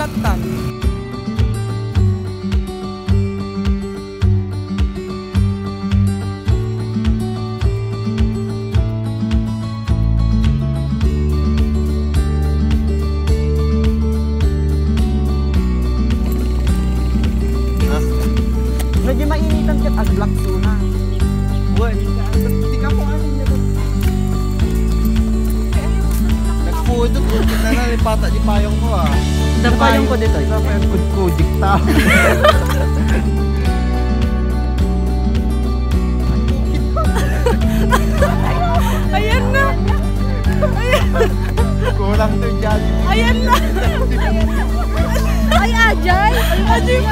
balatan. Medyo mainitan kat as black suna. Buwan, hindi ka po ano nyo. Nagpudot, kita na lipata di payong ko ah. Ang payong ko dito. Sa payong ko, dikta. Ayan na! Ayan! Kulang to dyan. Ayan na! Ay, Ajay! Ajay!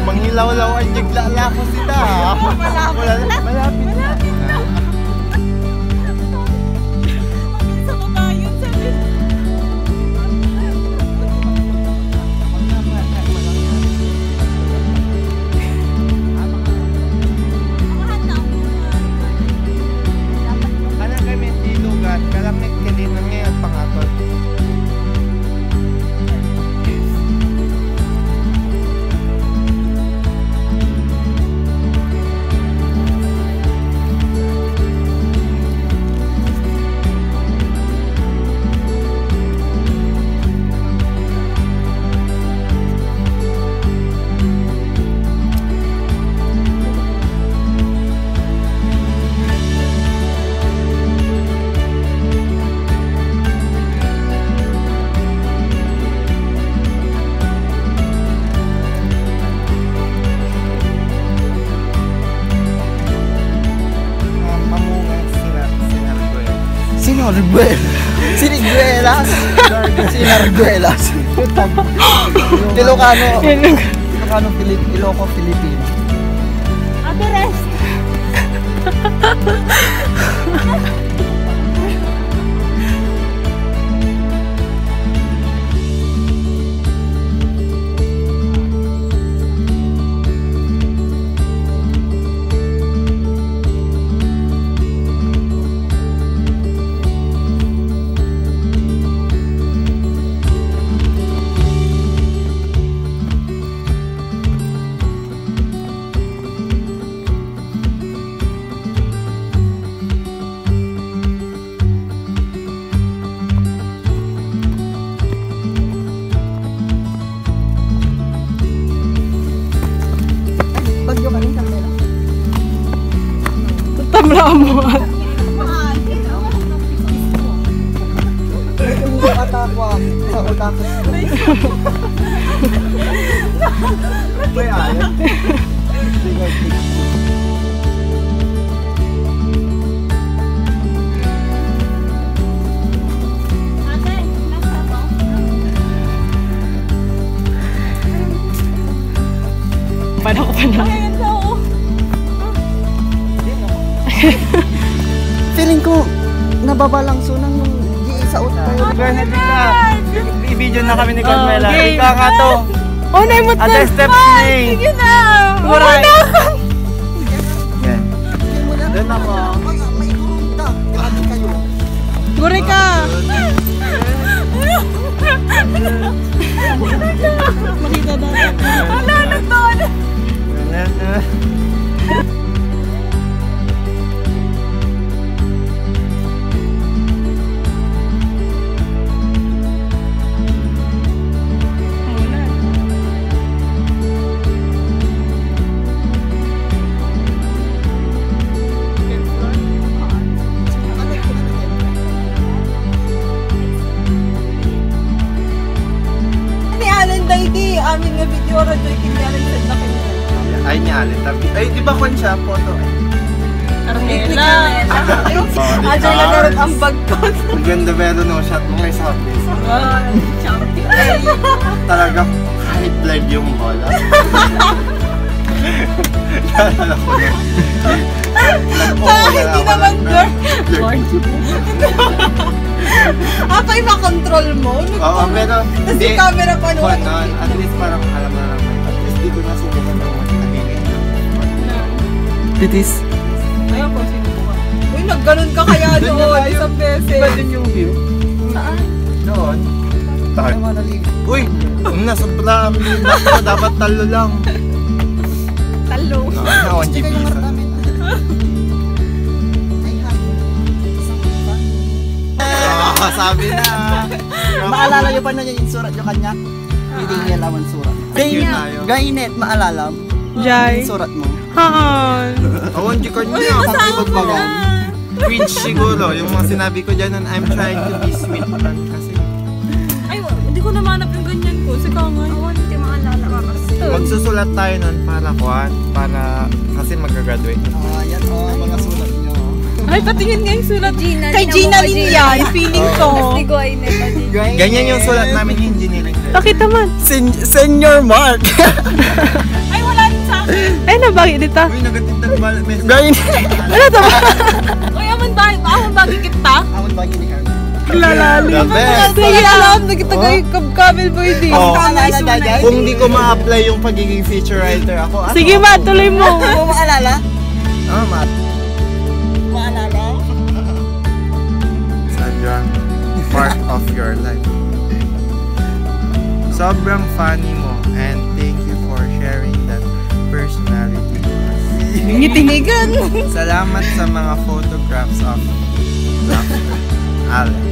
Manghilaw-law ang jiglala ko sila. Malapit na. Sa kabayon, sabi. Kanang kami tilugan, kalang nagkalinan ngayon pangatot. Siniguelas. Sinarguelas. Ilocano. Ilocano, Iloco, Filipino. Ate rest. Bagyo ka rin kamera. Tamra mo. Hindi katakwa sa utakot. May alam. Ate, nasa ba? Paano ko pa na? Ayan daw. Feeling ko, nababalang sunang yung sa tayo. Bernadette ka. I-video na kami ni Carmela. Okay. Ika ka to. Oh, naimot na. Ate steps ni. Sige na. Muray. Yan. Doon ako. May kurunta. Grabe kayo. Guri ka. Makita natin. Ala, nagtaon. Amin nga video ra joy kinyarin sa takin. Ay niya alin. Ay di ba kon siya photo ay. Carmela. Ajay na naroon ang bag ko. Ang ganda meron no shot mo kay sabi. Talaga kahit blurred yung bola. Naalala ko na. Hindi naman blurred. Apa yung makontrol mo? Oo, pero tapos yung camera pa naman. At least parang alam na naman. At least di ko nasubukan ng mas nagiging. Titis. Ayaw ko sinubukan. Uy, Uy, nagganon ka kaya doon isang beses. Iba din yung view. Saan? Doon. Tayo manalig. Uy! Nasa pala ako, dapat talo lang. Talo. Nakawan Hindi kayo GPS. nga namin. Ay, Sabi na. maalala nyo pa na yung surat yung kanya? Hindi niya laman surat. Yun tayo. Gainet, maalala mo? Jai. Yung surat mo. Haan. Awan, di ka niya. Pagbagan. Cringe siguro. Yung mga sinabi ko dyan, I'm trying to be sweet man kasi. Ay, hindi ko namanap yung ganyan ko. Sige nga. Awan, hindi maalala ka kasi. Magsusulat tayo nun para kasi mag-graduate. Yan mga sulat nyo. Ay, patingin nga yung sulat. Gina, Kay Gina din yan. Feeling ko. Hindi ko ay nepa din. Ganyan yung sulat namin yung engineering. Pakita man. Senior Mark. Ay, wala din sa akin. Ay, nabagi dito. Uy, nagatintag ba? Gainet. Wala to ba? Uy, amon bagi kita. Awan ba ni Carmen? Lalalim. The best. Sige, alam. Nagtagay kabel boy din. Oh. Maalala dyan? Kung di ko ma-apply yung pagiging feature writer ako, ano? Sige ba, tuloy mo. Hindi mo maalala? Ma. Maalala? Sadyang part of your life. Sobrang funny mo and thank you for sharing that personality to us. Ngitinigan. Salamat sa mga photographs of laughter. Alan.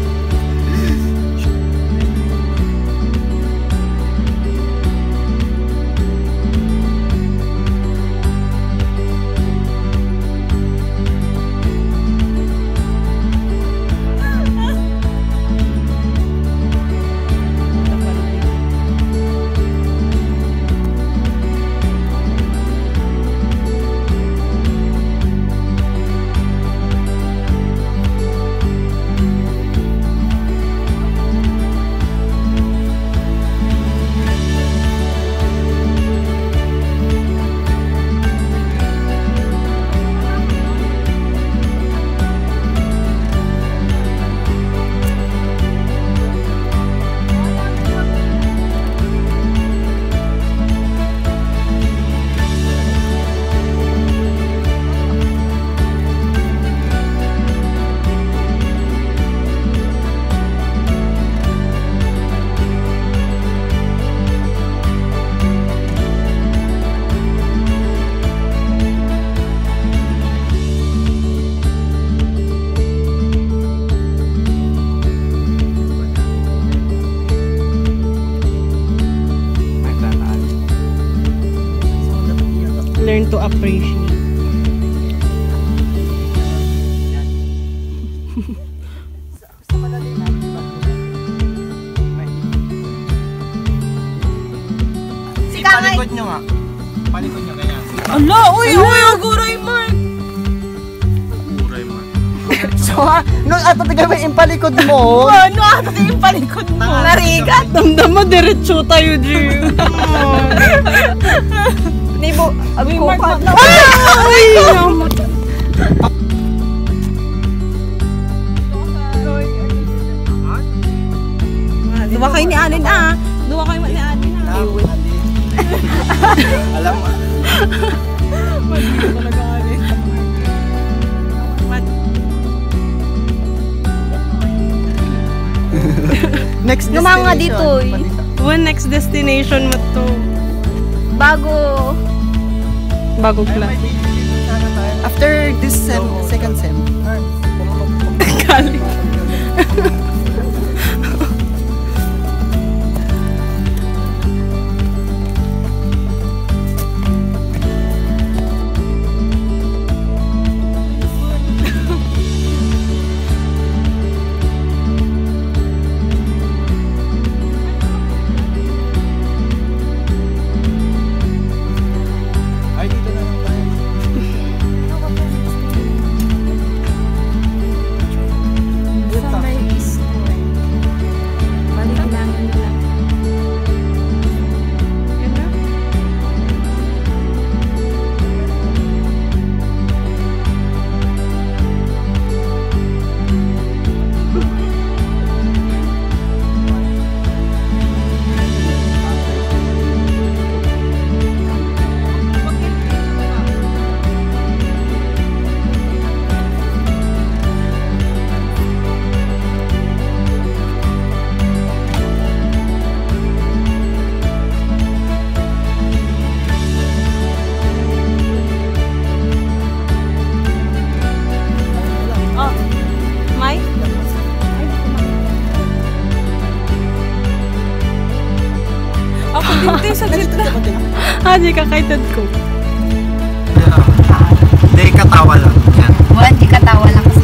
Learn to appreciate. Palikod nyo nga. Palikod nyo kaya. Ala, uy, aguray, Mark. Uray man. So, nung tatagay mo yung palikod mo, Ano ata yung palikod mo? Narigat. Damdam mo, diretso tayo, Drew. Nibo, Uy, ako Mark, pa. Ay, Duwa kayo ni Alin Duwa kayo ni Alin Alam mo. talaga Alin. next Gumanga destination. dito, eh. One next destination mo to. Bago. Bago class. After this sem, second sem. Galing. Ay, dito na lang tayo. Kasi kakaitan ko. Hindi, katawa lang. Yan. Wala, di katawa lang kasi